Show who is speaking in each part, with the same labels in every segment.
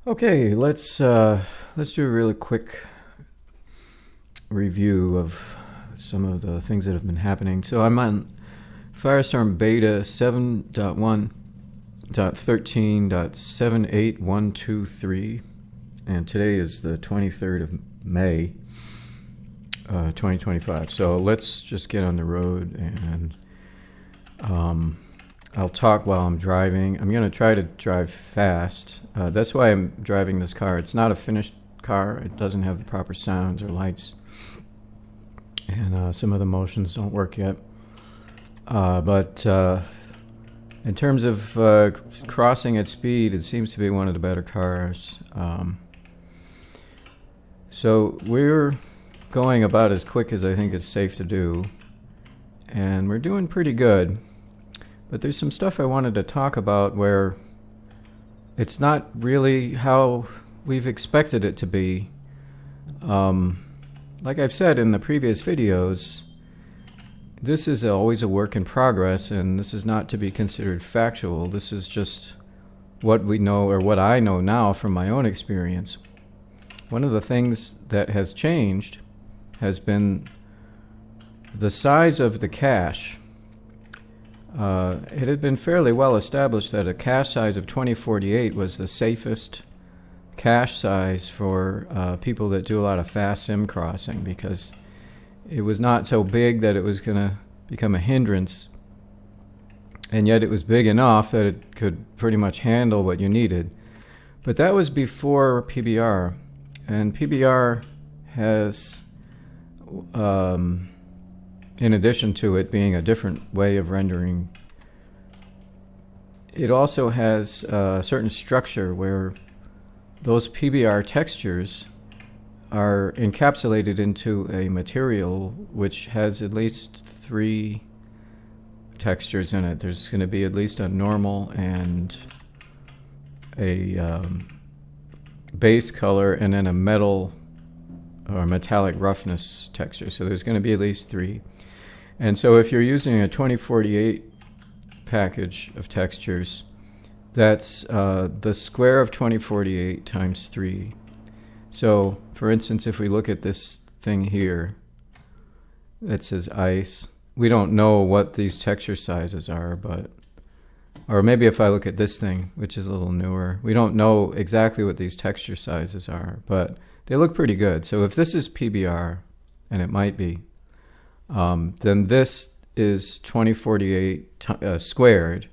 Speaker 1: Okay, let's do a really quick review of some of the things that have been happening. So I'm on Firestorm Beta 7.1.13.78123, and today is the 23rd of May, 2025. So let's just get on the road, and I'll talk while I'm driving. I'm going to try to drive fast. That's why I'm driving this car. It's not a finished car. It doesn't have the proper sounds or lights. And some of the motions don't work yet. But in terms of crossing at speed, it seems to be one of the better cars. So we're going about as quick as I think is safe to do. And we're doing pretty good. But there's some stuff I wanted to talk about where it's not really how we've expected it to be. Like I've said in the previous videos, this is always a work in progress, and this is not to be considered factual. This is just what we know, or what I know now from my own experience. One of the things that has changed has been the size of the cache. It had been fairly well established that a cache size of 2048 was the safest cache size for people that do a lot of fast sim crossing, because it was not so big that it was going to become a hindrance, and yet it was big enough that it could pretty much handle what you needed. But that was before PBR, and PBR has, in addition to it being a different way of rendering, it also has a certain structure where those PBR textures are encapsulated into a material which has at least 3 textures in it. There's going to be at least a normal and a base color, and then a metal or metallic roughness texture. So there's going to be at least 3. And so if you're using a 2048 package of textures, that's the square of 2048 times 3. So, for instance, if we look at this thing here that says ice, we don't know what these texture sizes are, but, or maybe if I look at this thing, which is a little newer, we don't know exactly what these texture sizes are, but they look pretty good. So if this is PBR, and it might be, then this is 2048 squared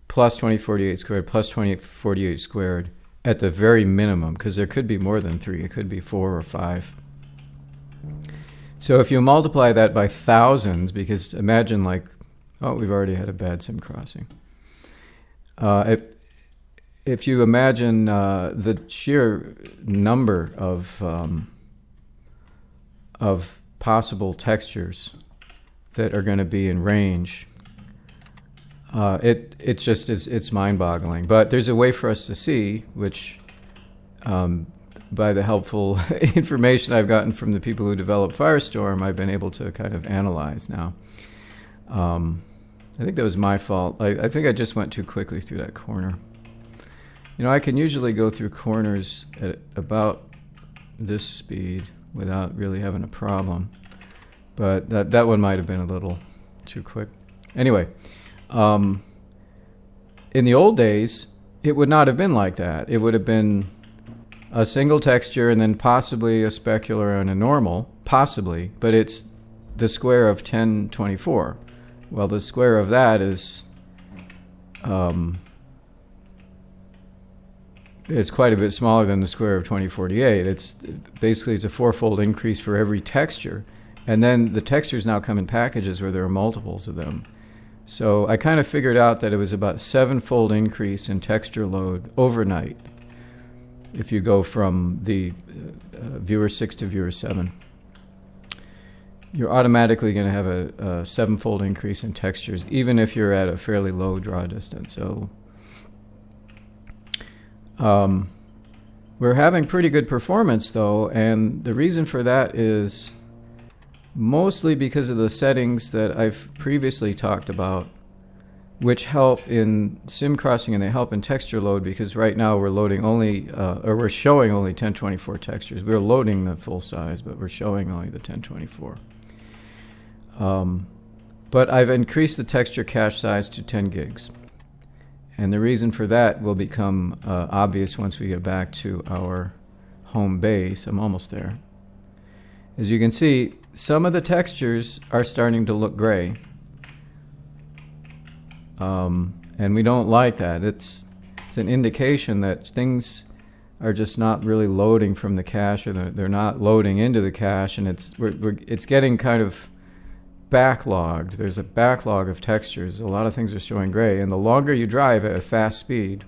Speaker 1: plus 2048 squared plus 2048 squared at the very minimum, because there could be more than 3. It could be 4 or 5. So if you multiply that by thousands, because imagine we've already had a bad sim crossing. If you imagine the sheer number of possible textures that are going to be in range, it's mind-boggling. But there's a way for us to see, which by the helpful information I've gotten from the people who developed Firestorm, I've been able to kind of analyze now. I think that was my fault. I think I just went too quickly through that corner. You know, I can usually go through corners at about this speed without really having a problem. But that one might have been a little too quick. Anyway, in the old days, it would not have been like that. It would have been a single texture and then possibly a specular and a normal, possibly, but it's the square of 1024. Well, the square of that is it's quite a bit smaller than the square of 2048. It's a 4-fold increase for every texture. And then the textures now come in packages where there are multiples of them. So I kind of figured out that it was about 7-fold increase in texture load overnight if you go from the viewer 6 to viewer 7. You're automatically going to have a 7-fold increase in textures, even if you're at a fairly low draw distance. So we're having pretty good performance, though, and the reason for that is mostly because of the settings that I've previously talked about which help in sim crossing, and they help in texture load, because right now we're loading only, or we're showing only 1024 textures. We're loading the full size, but we're showing only the 1024. But I've increased the texture cache size to 10 gigs. And the reason for that will become obvious once we get back to our home base. I'm almost there. As you can see, some of the textures are starting to look gray. And we don't like that. It's an indication that things are just not really loading from the cache, or they're not loading into the cache, and it's getting kind of backlogged. There's a backlog of textures. A lot of things are showing gray, and the longer you drive at a fast speed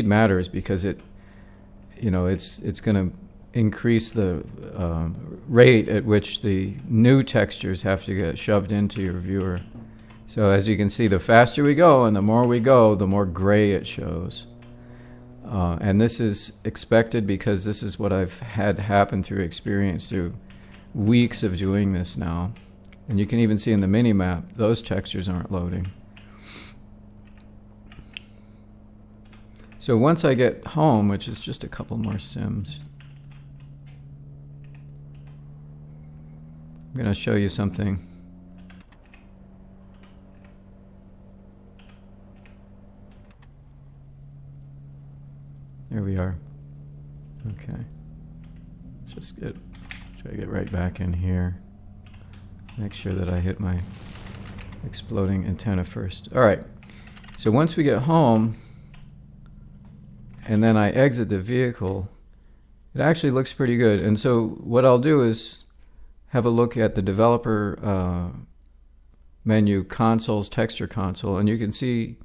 Speaker 1: matters, because it's going to increase the rate at which the new textures have to get shoved into your viewer. So as you can see, the faster we go and the more we go, the more gray it shows. And this is expected, because this is what I've had happen through experience, through weeks of doing this now. And you can even see in the mini-map, those textures aren't loading. So once I get home, which is just a couple more sims, I'm going to show you something. There we are. Okay. Try to get right back in here. Make sure that I hit my exploding antenna first. All right. So once we get home, and then I exit the vehicle, it actually looks pretty good. And so what I'll do is have a look at the developer menu, consoles, texture console, and you can see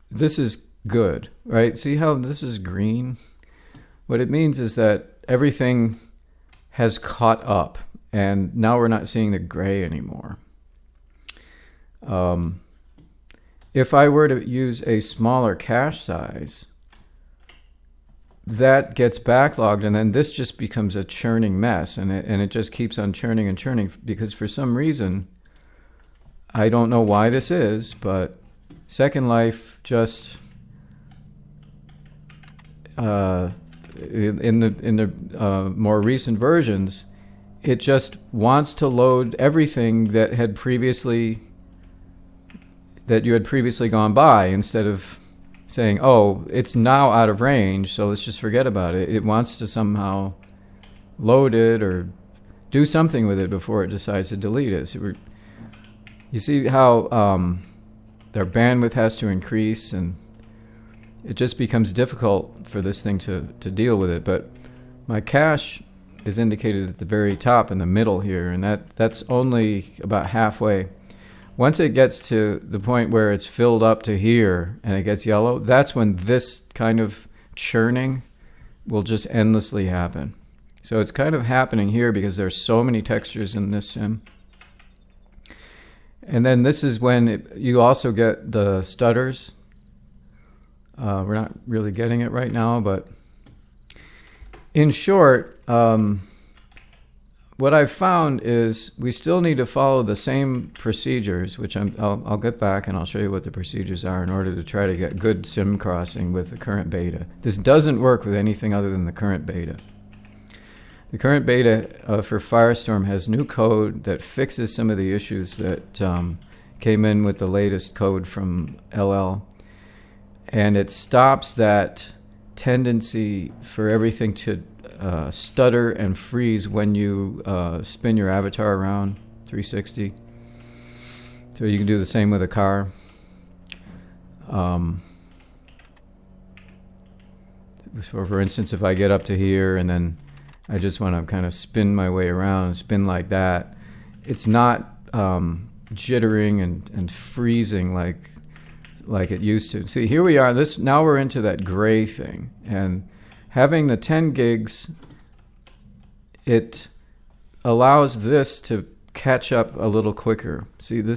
Speaker 1: this is good, right? See how this is green? What it means is that everything has caught up, and now we're not seeing the gray anymore. If I were to use a smaller cache size, that gets backlogged, and then this just becomes a churning mess, and it just keeps on churning and churning, because for some reason, I don't know why this is, but Second Life just in the more recent versions, it just wants to load everything that you had previously gone by, instead of saying, oh, it's now out of range, so let's just forget about it. It wants to somehow load it or do something with it before it decides to delete it. So you see how their bandwidth has to increase, and it just becomes difficult for this thing to deal with it. But my cache is indicated at the very top in the middle here, and that's only about halfway. Once it gets to the point where it's filled up to here and it gets yellow, that's when this kind of churning will just endlessly happen. So it's kind of happening here because there's so many textures in this sim. And then this is when you also get the stutters. We're not really getting it right now, but in short, what I've found is we still need to follow the same procedures, which I'll get back and I'll show you what the procedures are in order to try to get good sim crossing with the current beta. This doesn't work with anything other than the current beta. The current beta for Firestorm has new code that fixes some of the issues that came in with the latest code from LL. And it stops that tendency for everything to stutter and freeze when you spin your avatar around 360. So you can do the same with a car. So for instance, if I get up to here and then I just want to kind of spin my way around, spin like that, it's not jittering and freezing like it used to. See, here we are. Now we're into that gray thing, and having the 10 gigs, it allows this to catch up a little quicker. See, the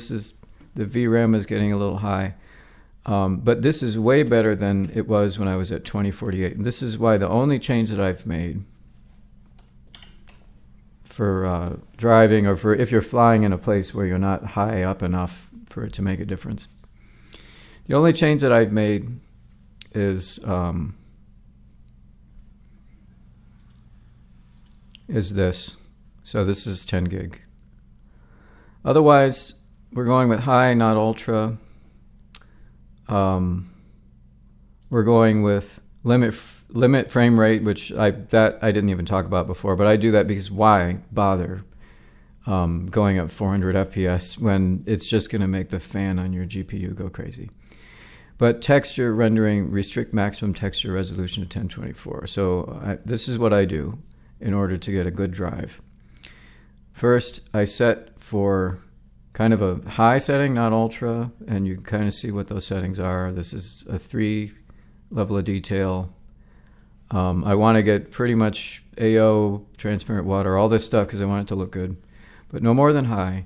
Speaker 1: VRAM is getting a little high, but this is way better than it was when I was at 2048. And this is why the only change that I've made for driving, or for if you're flying in a place where you're not high up enough for it to make a difference. The only change that I've made is this. So this is 10 gig. Otherwise, we're going with high, not ultra. We're going with limit frame rate, which I didn't even talk about before, but I do that because why bother going up 400 FPS when it's just going to make the fan on your GPU go crazy. But texture rendering, restrict maximum texture resolution to 1024. So this is what I do in order to get a good drive. First, I set for kind of a high setting, not ultra, and you kind of see what those settings are. This is a 3 level of detail. I want to get pretty much AO, transparent water, all this stuff because I want it to look good, but no more than high.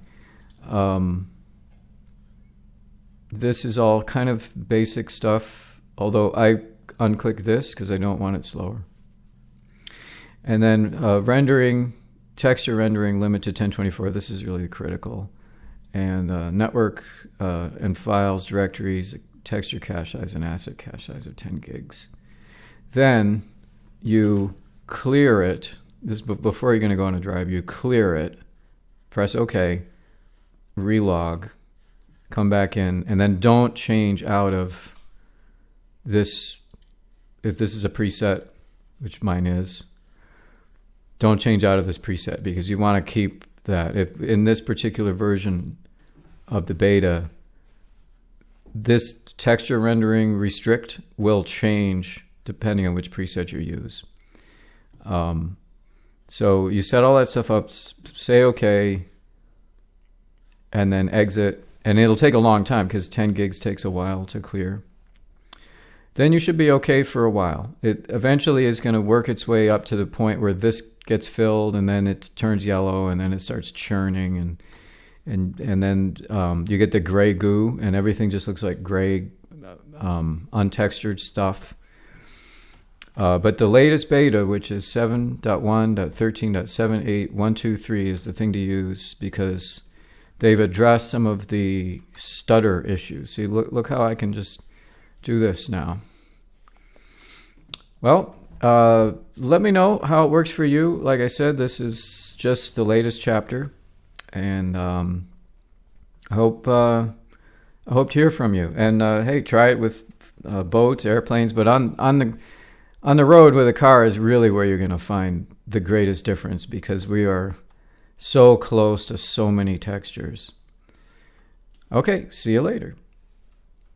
Speaker 1: This is all kind of basic stuff, although I unclick this because I don't want it slower. And then texture rendering limit to 1024. This is really critical. And network and files, directories, texture cache size, and asset cache size of 10 gigs. Then you clear it. This before you're going to go on a drive. You clear it, press OK, relog, come back in, and then don't change out of this. If this is a preset, which mine is, don't change out of this preset because you want to keep that. If in this particular version of the beta, this texture rendering restrict will change depending on which preset you use. So you set all that stuff up, say OK, and then exit. And it'll take a long time because 10 gigs takes a while to clear. Then you should be okay for a while. It eventually is going to work its way up to the point where this gets filled and then it turns yellow and then it starts churning and then you get the gray goo and everything just looks like gray, untextured stuff. But the latest beta, which is 7.1.13.78.123, is the thing to use because they've addressed some of the stutter issues. See, look how I can just do this now. Well, let me know how it works for you. Like I said, this is just the latest chapter, and I hope to hear from you. And hey, try it with boats, airplanes, but on the road with a car is really where you're going to find the greatest difference because we are so close to so many textures. Okay, see you later.